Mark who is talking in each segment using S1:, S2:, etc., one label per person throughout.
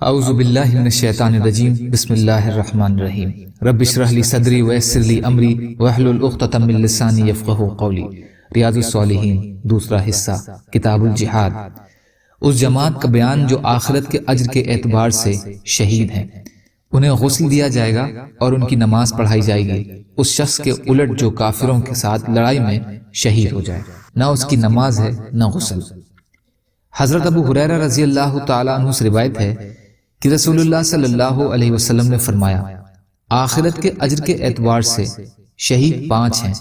S1: اعوذ باللہ من الشیطان الرجیم بسم اللہ الرحمن الرحیم رب اشرح لی صدری ویسر لی امری واحلل عقدۃ من لسانی یفقہوا قولی۔ ریاض الصالحین دوسرا حصہ، کتاب الجہاد۔ اس جماعت کا بیان جو آخرت کے اجر کے اعتبار سے شہید ہیں، انہیں غسل دیا جائے گا اور ان کی نماز پڑھائی جائے گی۔ اس شخص کے الٹ جو کافروں کے ساتھ لڑائی میں شہید ہو جائے، نہ اس کی نماز ہے نہ غسل۔ حضرت ابو ہریرہ رضی اللہ تعالیٰ عنہ سے روایت ہے کہ رسول اللہ صلی اللہ علیہ وسلم نے فرمایا، آخرت کے اجر کے اعتبار سے شہید 5 ہیں: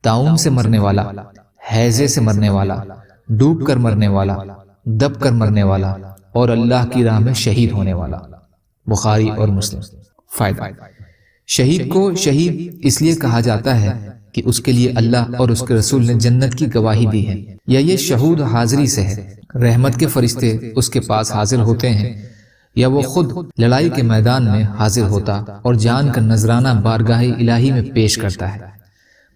S1: طاعون سے مرنے والا، ہیضے سے مرنے والا، ڈوب کر مرنے والا، دب کر مرنے والا، اور اللہ کی راہ میں شہید ہونے والا۔ بخاری اور مسلم۔ فائدہ: شہید کو شہید اس لیے کہا جاتا ہے کہ اس کے لیے اللہ اور اس کے رسول نے جنت کی گواہی دی ہے، یا یہ شہود حاضری سے ہے، رحمت کے فرشتے اس کے پاس حاضر ہوتے ہیں، یا وہ خود لڑائی کے میدان میں حاضر ہوتا اور جان کا نذرانہ بارگاہ الہی میں پیش کرتا ہے۔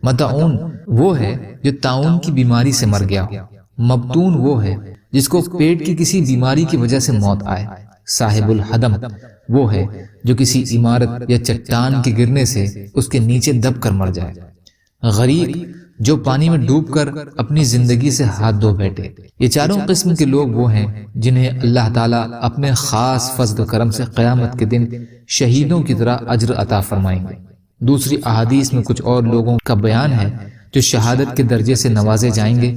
S1: مطعون وہ ہے جو طاعون کی بیماری سے مر گیا ہو۔ مبتون وہ ہے جس کو پیٹ کی کسی بیماری کی وجہ سے موت آئے۔ صاحب الحدم وہ ہے جو کسی عمارت یا چٹان کے گرنے سے اس کے نیچے دب کر مر جائے۔ غریق جو پانی میں ڈوب کر اپنی زندگی سے ہاتھ دھو بیٹھے۔ یہ چاروں قسم کے لوگ وہ ہیں جنہیں اللہ تعالیٰ اپنے خاص فضل و کرم سے قیامت کے دن شہیدوں کی طرح اجر عطا فرمائیں گے۔ دوسری احادیث میں کچھ اور لوگوں کا بیان ہے جو شہادت کے درجے سے نوازے جائیں گے۔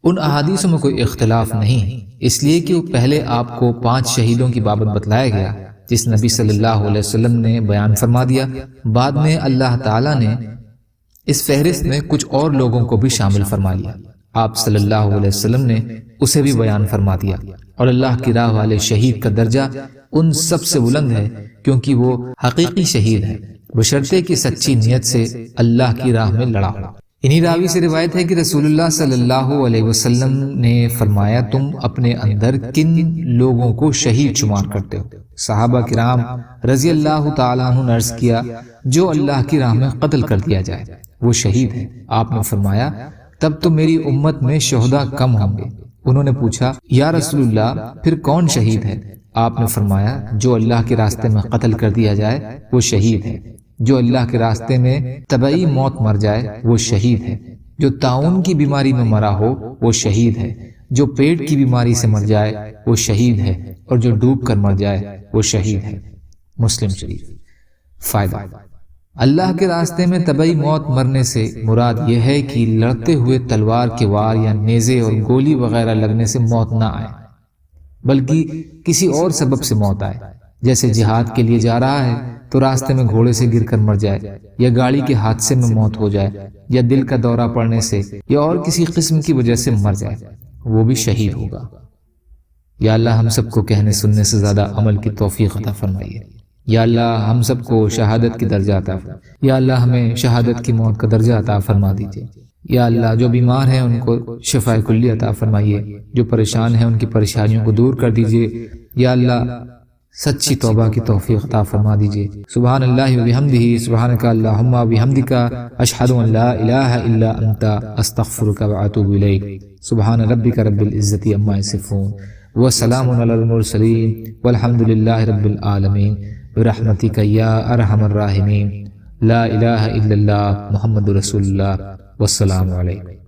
S1: ان احادیثوں میں کوئی اختلاف نہیں، اس لیے کہ وہ پہلے آپ کو 5 شہیدوں کی بابت بتلایا گیا جس نبی صلی اللہ علیہ وسلم نے بیان فرما دیا۔ بعد میں اللہ تعالیٰ نے اس فہرست میں کچھ اور لوگوں کو بھی شامل فرما لیا۔ آپ صلی اللہ علیہ وسلم نے اسے بھی بیان فرما دیا، اور اللہ کی راہ والے شہید کا درجہ ان سب سے بلند ہے کیونکہ وہ حقیقی شہید ہے، بشرطے کہ سچی نیت سے اللہ کی راہ میں لڑا ہو۔ انہی راوی سے روایت ہے کہ رسول اللہ صلی اللہ علیہ وسلم نے فرمایا، تم اپنے اندر کن لوگوں کو شہید شمار کرتے ہو؟ صحابہ کرام رضی اللہ تعالیٰ عنہ نے عرض کیا، جو اللہ کی راہ میں قتل کر دیا جائے وہ شہید ہے۔ آپ نے فرمایا، تب تو میری امت میں شہداء کم ہوں گے۔ انہوں نے پوچھا، یا رسول اللہ پھر کون شہید ہے؟ آپ نے فرمایا، جو اللہ کے راستے میں قتل کر دیا جائے وہ شہید ہے۔ جو اللہ کے راستے میں طبعی موت مر جائے وہ شہید ہے۔ جو طاعون کی بیماری میں مرا ہو وہ شہید ہے۔ جو پیٹ کی بیماری سے مر جائے وہ شہید ہے، اور جو ڈوب کر مر جائے وہ شہید ہے۔ مسلم شریف۔ فائدہ: اللہ کے راستے میں طبعی موت مرنے سے مراد یہ ہے کہ لڑتے ہوئے تلوار کے وار یا نیزے اور گولی وغیرہ لگنے سے موت نہ آئے، بلکہ کسی اور سبب سے موت آئے، جیسے جہاد کے لیے جا رہا ہے تو راستے میں گھوڑے سے گر کر مر جائے، یا گاڑی کے حادثے میں موت ہو جائے، یا دل کا دورہ پڑنے سے، یا اور کسی قسم کی وجہ سے مر جائے، وہ بھی شہید ہوگا۔ یا اللہ ہم سب کو کہنے سننے سے زیادہ عمل کی توفیق عطا فرمائیے۔ یا اللہ ہم سب کو شہادت کی درجہ عطا فرمائیے۔ یا اللہ ہمیں شہادت کی موت کا درجہ عطا فرما دیجیے۔ یا اللہ جو بیمار ہیں ان کو شفاء کلی عطا فرمائیے، جو پریشان ہیں ان کی پریشانیوں کو دور کر دیجیے۔ یا اللہ سچی توبہ کی توفیق عطا فرما دیجیے۔ سبحان اللہ و بحمدہ، سبحانک اللہم و بحمدک، اشہد ان لا الہ الا انت، استغفرک و اتوب الیک۔ سبحان ربک رب العزت عما یصفون، وسلام علی المرسلین، والحمد للہ رب العالمین، برحمتک یا ارحم الراحمین۔ لا الہ الا اللہ، محمد رسول اللہ، والسلام علیکم۔